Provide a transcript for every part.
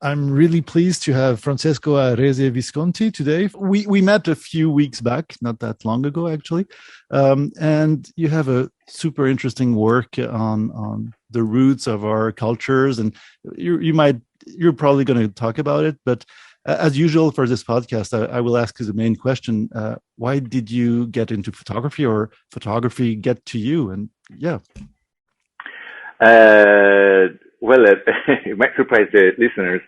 I'm really pleased to have Francesco Arese Visconti today. We met a few weeks back, not that long ago, actually. And you have a super interesting work on the roots of our cultures. And you're probably going to talk about it. But as usual for this podcast, I will ask you the main question. Why did you get into photography, or photography get to you? And yeah. Well, it might surprise the listeners.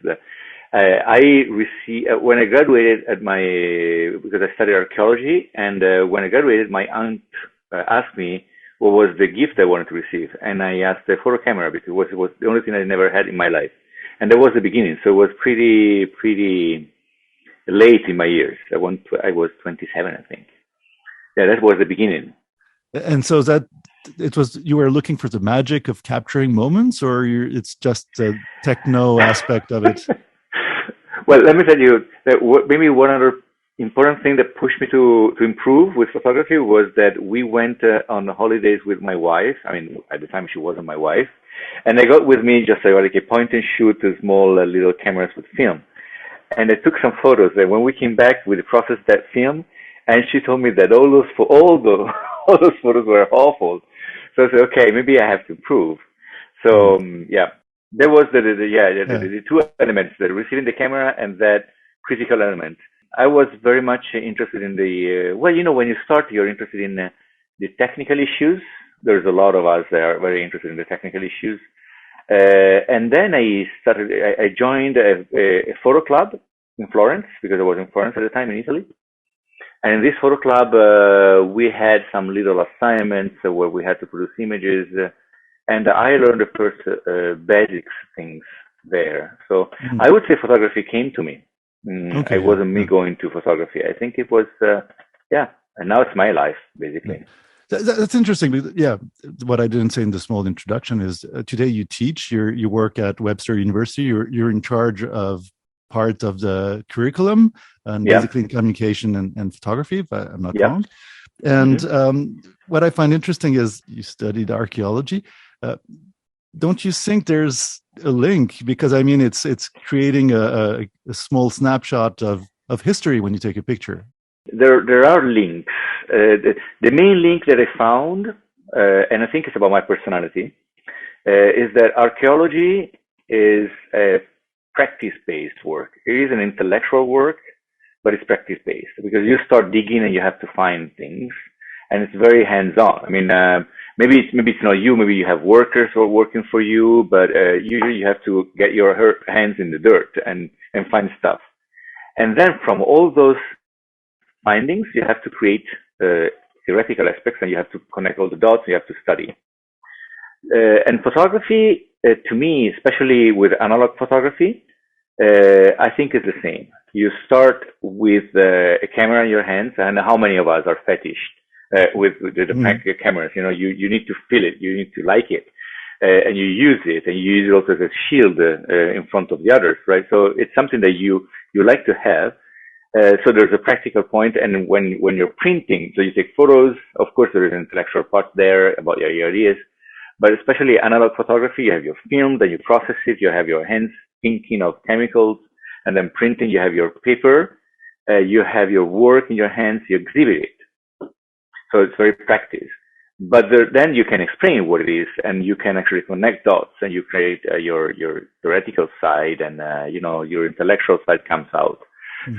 I received when I graduated because I studied archaeology, and when I graduated, my aunt asked me what was the gift I wanted to receive, and I asked the photo camera because it was the only thing I never had in my life, and that was the beginning. So it was pretty late in my years. I was 27, I think. Yeah, that was the beginning. And so you were looking for the magic of capturing moments, or it's just the techno aspect of it? Well, let me tell you that maybe one other important thing that pushed me to improve with photography was that we went on holidays with my wife. I mean, at the time she wasn't my wife, and I got with me just like a point and shoot, small little cameras with film, and I took some photos. And when we came back, we processed that film, and she told me that all those photos were awful. So I said, okay, maybe I have to improve. So there was the two elements: the receiving the camera and that critical element. I was very much interested in when you start, you're interested in the technical issues. There's a lot of us that are very interested in the technical issues. And then I joined a photo club in Florence, because I was in Florence at the time in Italy. And in this photo club, we had some little assignments where we had to produce images, and I learned the first basics things there. So I would say photography came to me. It wasn't me going to photography. I think it was, and now it's my life, basically. That's interesting. What I didn't say in the small introduction is today you teach, you work at Webster University, you're in charge of part of the curriculum, and basically in communication and photography, if I'm not wrong. And what I find interesting is you studied archaeology. Don't you think there's a link? Because I mean, it's creating a small snapshot of history when you take a picture. There are links. The main link that I found, and I think it's about my personality, is that archaeology is a practice-based work. It is an intellectual work, but it's practice-based, because you start digging and you have to find things, and it's very hands-on. I mean, maybe it's not you. Maybe you have workers who are working for you, but usually you have to get your hands in the dirt and find stuff. And then from all those findings, you have to create theoretical aspects, and you have to connect all the dots. You have to study. And photography, to me, especially with analog photography, I think is the same. You start with a camera in your hands, and how many of us are fetished with the cameras? You know, you need to feel it, you need to like it, and you use it, and you use it also as a shield in front of the others, right? So it's something that you like to have. So there's a practical point, and when you're printing, so you take photos. Of course, there is an intellectual part there about your ideas, but especially analog photography, you have your film, then you process it, you have your hands thinking of chemicals, and then printing, you have your paper, you have your work in your hands, you exhibit it. So it's very practice. But then you can explain what it is, and you can actually connect dots, and you create your theoretical side, and your intellectual side comes out.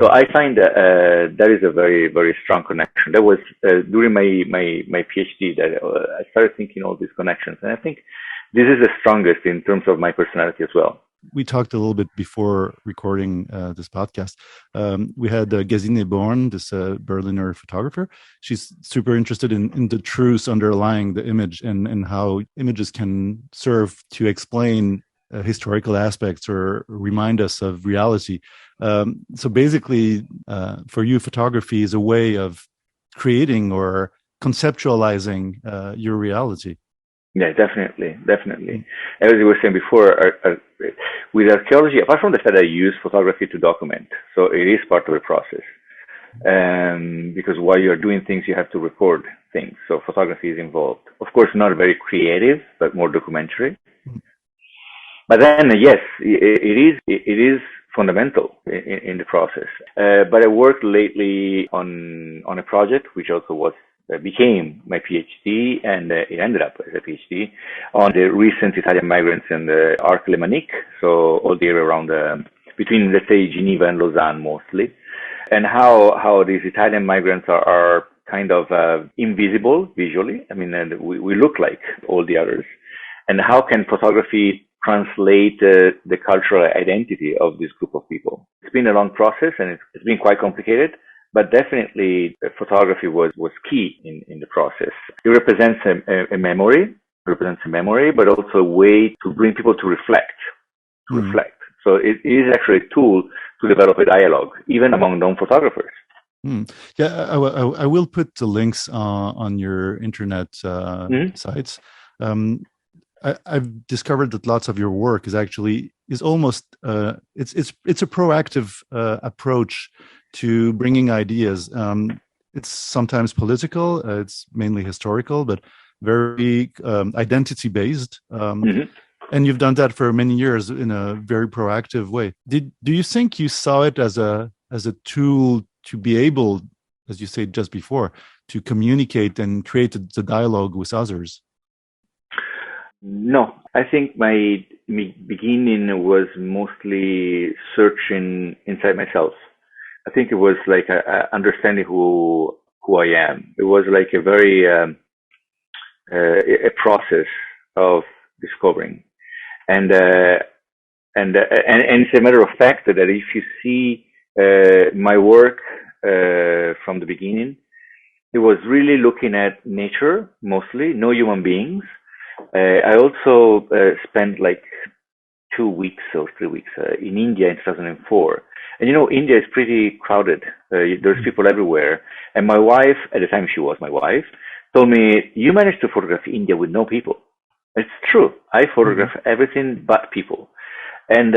So I find that is a very, very strong connection. That was during my PhD that I started thinking all these connections. And I think this is the strongest in terms of my personality as well. We talked a little bit before recording this podcast. We had Gesine Born, this Berliner photographer. She's super interested in the truths underlying the image, and how images can serve to explain historical aspects or remind us of reality. So basically, for you, photography is a way of creating or conceptualizing your reality. Yeah, definitely. As you were saying before, with archaeology, apart from the fact that I use photography to document, so it is part of the process. Because while you're doing things, you have to record things. So photography is involved. Of course, not very creative, but more documentary. But then, yes, it is fundamental in the process. But I worked lately on a project which also became my PhD, and it ended up as a PhD on the recent Italian migrants in the Arc Lémanique, so all the area around between, let's say, Geneva and Lausanne mostly, and how these Italian migrants are kind of invisible visually. I mean, we look like all the others. And how can photography translate the cultural identity of this group of people? It's been a long process, and it's been quite complicated, but definitely photography was key in the process. It represents a memory, but also a way to bring people to reflect. So it is actually a tool to develop a dialogue, even among non-photographers. Yeah, I will put the links on your internet sites. I've discovered that lots of your work is almost it's a proactive approach to bringing ideas. It's sometimes political, it's mainly historical, but very identity based. And you've done that for many years in a very proactive way. Do you think you saw it as a tool to be able, as you said just before, to communicate and create the dialogue with others? No, I think my beginning was mostly searching inside myself. I think it was like understanding who I am. It was like a very a process of discovering, and it's a matter of fact that if you see my work from the beginning, it was really looking at nature mostly, no human beings. I also spent like 2 weeks or 3 weeks in India in 2004. And India is pretty crowded. There's people everywhere. And my wife, at the time she was my wife, told me, you managed to photograph India with no people. It's true. I photograph everything but people. And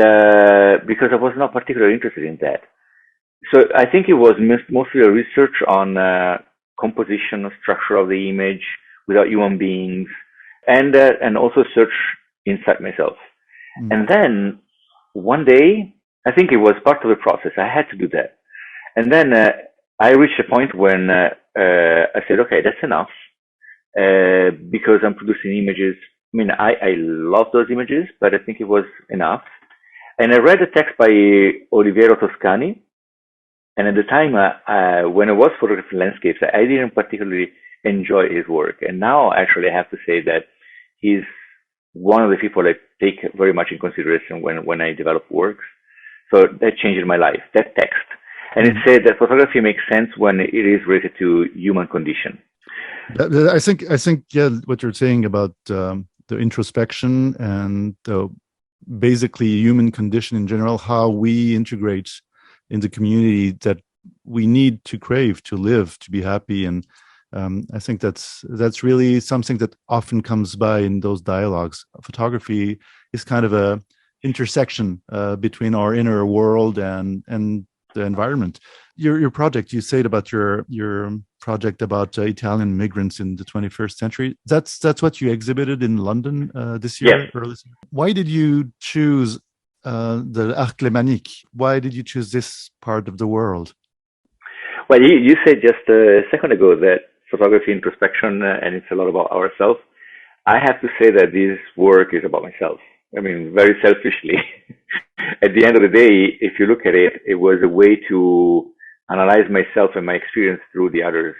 because I was not particularly interested in that. So I think it was mostly a research on composition, structure of the image without human beings, and also search inside myself. And then one day, I think it was part of the process. I had to do that. And then I reached a point when I said, okay, that's enough, because I'm producing images. I mean, I love those images, but I think it was enough. And I read a text by Oliviero Toscani. And at the time, when I was photographing landscapes, I didn't particularly enjoy his work. And now, actually, I have to say that he's one of the people I take very much in consideration when I develop works. So that changed my life, that text. And it said that photography makes sense when it is related to human condition. I think yeah, what you're saying about the introspection and basically human condition in general, how we integrate in the community that we need to crave to live, to be happy. And I think that's really something that often comes by in those dialogues. Photography is kind of a intersection between our inner world and the environment. Your project, you said about your project about Italian migrants in the 21st century. That's what you exhibited in London this year. Yes. Early. Why did you choose the Arc Lémanique? Why did you choose this part of the world? Well, you said just a second ago that photography introspection, and it's a lot about ourselves. I have to say that this work is about myself. I mean, very selfishly. At the end of the day, if you look at it, it was a way to analyze myself and my experience through the others.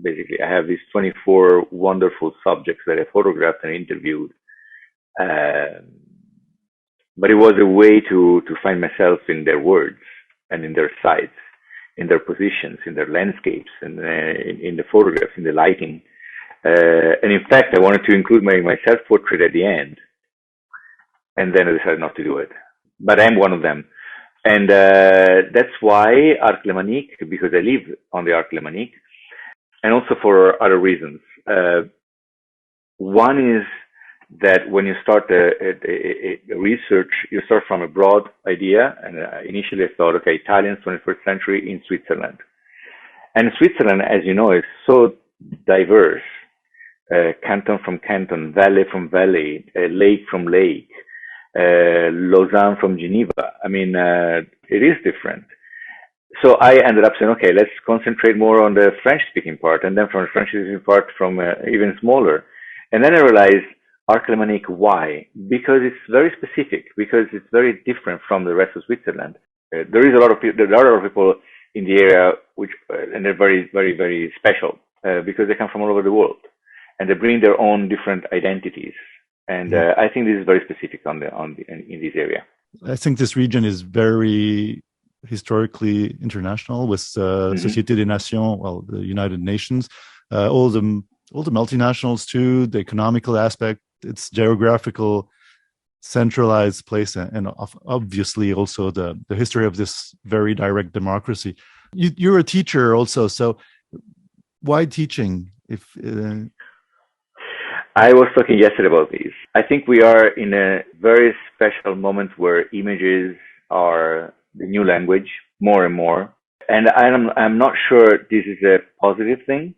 Basically, I have these 24 wonderful subjects that I photographed and interviewed. But it was a way to find myself in their words and in their sights, in their positions, in their landscapes, and in the photographs, in the lighting. And in fact, I wanted to include my self-portrait at the end. And then I decided not to do it. But I'm one of them. And that's why Arc Lémanique, because I live on the Arc Lémanique, and also for other reasons. One is that when you start a research, you start from a broad idea. And initially I thought, okay, Italians, 21st century in Switzerland. And Switzerland, as you know, is so diverse canton from canton, valley from valley, lake from lake, Lausanne from Geneva. I mean, it is different. So I ended up saying, okay, let's concentrate more on the French-speaking part, and then from the French-speaking part from even smaller. And then I realized Arc Lémanique, why? Because it's very specific, because it's very different from the rest of Switzerland. There are a lot of people in the area, and they're very, very, very special because they come from all over the world, and they bring their own different identities. And I think this is very specific in this area. I think this region is very historically international with Société des Nations, well, the United Nations, all the multinationals too, the economical aspect, its geographical centralized place, and obviously also the history of this very direct democracy. You're a teacher also, so why teaching? I was talking yesterday about this. I think we are in a very special moment where images are the new language more and more. And I'm not sure this is a positive thing,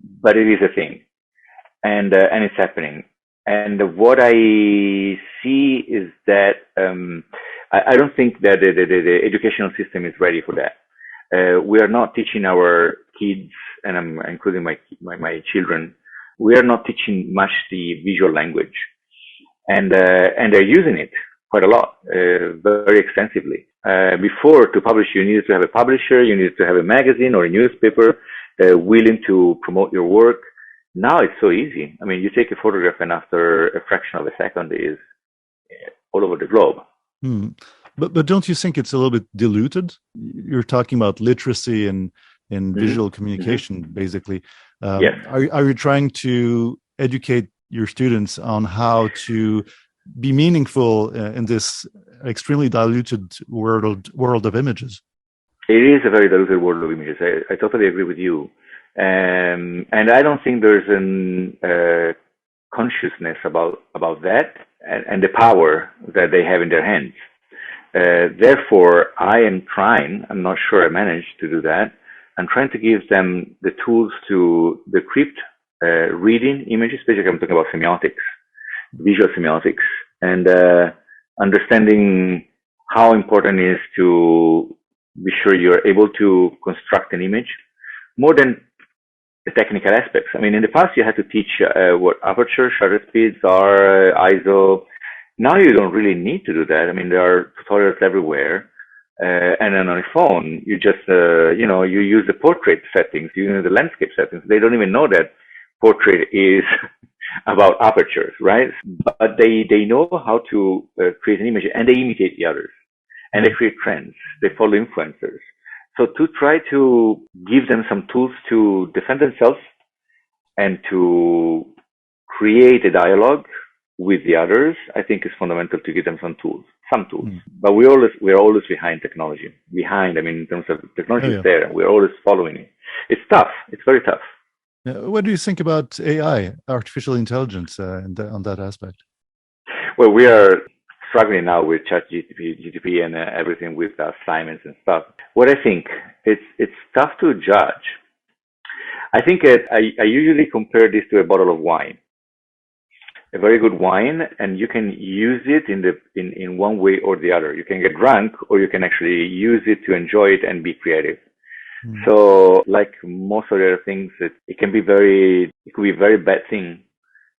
but it is a thing. And it's happening. And what I see is that I don't think that the educational system is ready for that. We are not teaching our kids, and I'm including my children, we are not teaching much the visual language. And they're using it quite a lot, very extensively. Before, to publish, you needed to have a publisher, you needed to have a magazine or a newspaper willing to promote your work. Now it's so easy. I mean, you take a photograph and after a fraction of a second it is all over the globe. But don't you think it's a little bit diluted? You're talking about literacy and visual communication, basically. Yes. Are you trying to educate your students on how to be meaningful in this extremely diluted world of images? It is a very diluted world of images. I totally agree with you. And I don't think there's a consciousness about that and the power that they have in their hands. Therefore, I am trying, I'm not sure I managed to do that, I'm trying to give them the tools to decrypt reading images, basically I'm talking about semiotics, visual semiotics, and understanding how important it is to be sure you're able to construct an image more than the technical aspects. I mean, in the past you had to teach what aperture, shutter speeds are, ISO. Now you don't really need to do that. I mean, there are tutorials everywhere. And then on a phone, you just, you use the portrait settings, you use the landscape settings. They don't even know that portrait is about apertures, right? But they know how to create an image, and they imitate the others, and they create trends. They follow influencers. So to try to give them some tools to defend themselves and to create a dialogue with the others, I think is fundamental to give them some tools. But we're always behind technology. I mean, in terms of technology is there, we're always following it. It's tough. It's very tough. What do you think about AI, artificial intelligence, on that aspect? Well, we are struggling now with ChatGPT and everything with assignments and stuff. What I think, it's tough to judge. I think I usually compare this to a bottle of wine. A very good wine, and you can use it in one way or the other. You can get drunk, or you can actually use it to enjoy it and be creative. So, like most of the other things, it could be a very bad thing,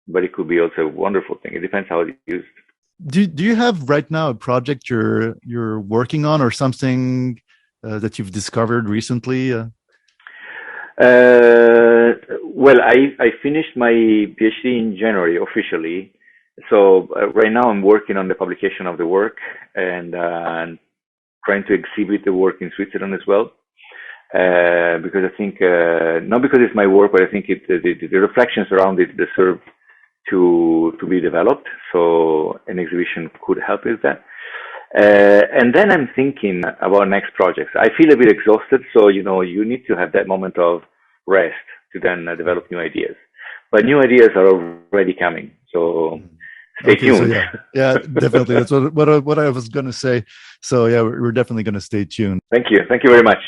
but it could be also a wonderful thing. It depends how it's used. Do you have right now a project you're working on, or something that you've discovered recently? Well, I finished my PhD in January officially. So right now I'm working on the publication of the work and trying to exhibit the work in Switzerland as well. Because I think, not because it's my work, but I think the reflections around it deserve to be developed. So an exhibition could help with that. And then I'm thinking about next projects. I feel a bit exhausted, so you need to have that moment of rest to then develop new ideas. But new ideas are already coming, so stay tuned. So yeah, definitely. That's what I was going to say. So yeah, we're definitely going to stay tuned. Thank you very much.